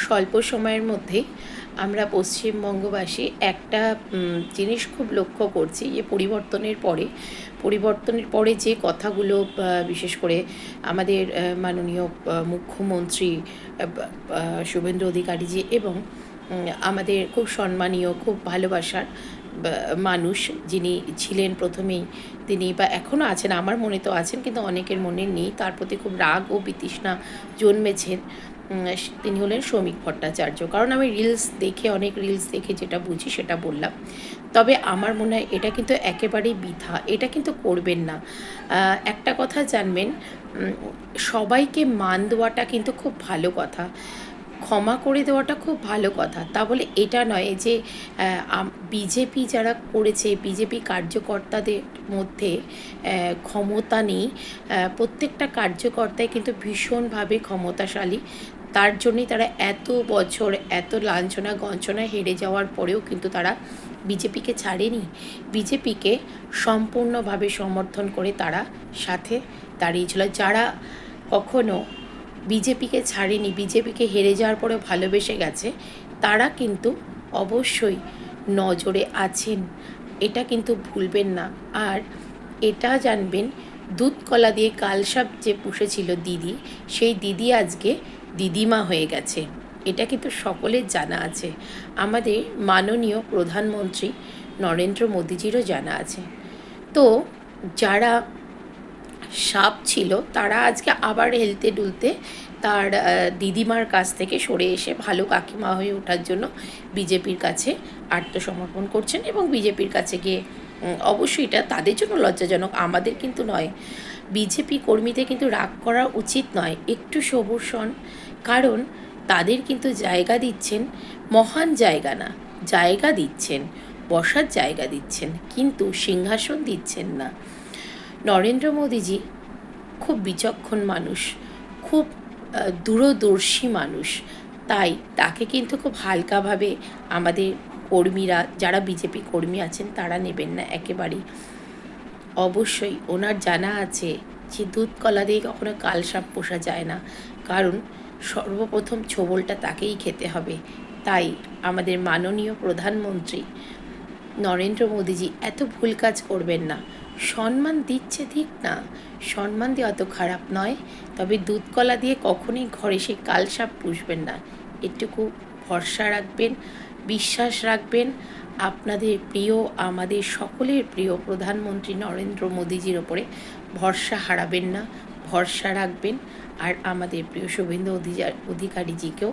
স্বল্প সময়ের মধ্যে আমরা পশ্চিমবঙ্গবাসী একটা জিনিস খুব লক্ষ্য করছি যে পরিবর্তনের পরে যে কথাগুলো বিশেষ করে আমাদের মাননীয় মুখ্যমন্ত্রী শুভেন্দু অধিকারীজি এবং আমাদের খুব সম্মানীয় খুব ভালোবাসার মানুষ যিনি ছিলেন প্রথমেই, তিনি বা এখনও আছেন, আমার মনে তো আছেন কিন্তু অনেকের মনে নেই, তার প্রতি খুব রাগ ও বিতৃষ্ণা জন্মেছেন। তিনি হলেন শ্রমিক ভট্টাচার্য। কারণ আমি অনেক রিলস দেখে যেটা বুঝি সেটা বললাম। তবে আমার মনে হয় এটা কিন্তু একেবারেই বৃথা, এটা কিন্তু করবেন না। একটা কথা জানবেন, সবাইকে মান দেওয়াটা কিন্তু খুব ভালো কথা, ক্ষমা করে দেওয়াটা খুব ভালো কথা। তা বলে এটা নয় যে বিজেপি যারা করেছে, বিজেপি কার্যকর্তাদের মধ্যে ক্ষমতা নেই। প্রত্যেকটা কার্যকর্তাই কিন্তু ভীষণভাবে ক্ষমতাশালী। তার জন্যই তারা এত বছর এত লাঞ্ছনা গঞ্ছনায় হেরে যাওয়ার পরেও কিন্তু তারা বিজেপিকে ছাড়েনি। বিজেপিকে সম্পূর্ণভাবে সমর্থন করে তারা সাথে দাঁড়িয়েছিল। যারা কখনো বিজেপিকে ছাড়েনি, বিজেপিকে হেরে যাওয়ার পরে ভালোবেসে গেছে, তারা কিন্তু অবশ্যই নজরে আছেন, এটা কিন্তু ভুলবেন না। আর এটা জানবেন, দুধ কলা দিয়ে কালসাপ যে পুষেছিল দিদি, সেই দিদি আজকে দিদিমা হয়ে গেছে, এটা কিন্তু সকলের জানা আছে। আমাদের মাননীয় প্রধানমন্ত্রী নরেন্দ্র মোদীজিরও জানা আছে। তো যারা সাপ ছিল তারা আজকে আবার হেলতে দুলতে তার দিদিমার কাছ থেকে সরে এসে ভালো কাকিমা হয়ে ওঠার জন্য বিজেপির কাছে আত্মসমর্পণ করছেন এবং বিজেপির কাছে গিয়ে অবশ্যই এটা তাদের জন্য লজ্জাজনক, আমাদের কিন্তু নয়। বিজেপি কর্মীদের কিন্তু রাগ করা উচিত নয়, একটু সবুর শোন। কারণ তাদের কিন্তু জায়গা দিচ্ছেন, মহান জায়গা না, জায়গা দিচ্ছেন, বসার জায়গা দিচ্ছেন, কিন্তু সিংহাসন দিচ্ছেন না। নরেন্দ্র মোদীজি খুব বিচক্ষণ মানুষ, খুব দূরদর্শী মানুষ, তাই তাকে কিন্তু খুব হালকাভাবে আমাদের কর্মীরা, যারা বিজেপি কর্মী আছেন তারা নেবেন না একেবারেই। অবশ্যই ওনার জানা আছে যে দুধ কলা দিয়ে কখনো কালসাপ পোষা যায় না, কারণ সর্বপ্রথম ছোবলটা তাকেই খেতে হবে। তাই আমাদের মাননীয় প্রধানমন্ত্রী নরেন্দ্র মোদীজি এত ভুল কাজ করবেন না। সম্মান দিচ্ছে ঠিক না, সম্মান দেওয়া অত খারাপ নয়, তবে দুধ কলা দিয়ে কখনোই ঘরে সেই কালসাপ পুষবেন না। এটুকু ভরসা রাখবেন, বিশ্বাস রাখবেন, আপনাদের প্রিয়, আমাদের সকলের প্রিয় প্রধানমন্ত্রী নরেন্দ্র মোদীজির ওপরে ভরসা হারাবেন না, ভরসা রাখবেন। আর আমাদের প্রিয় শুভেন্দু অধিকারীজিকেও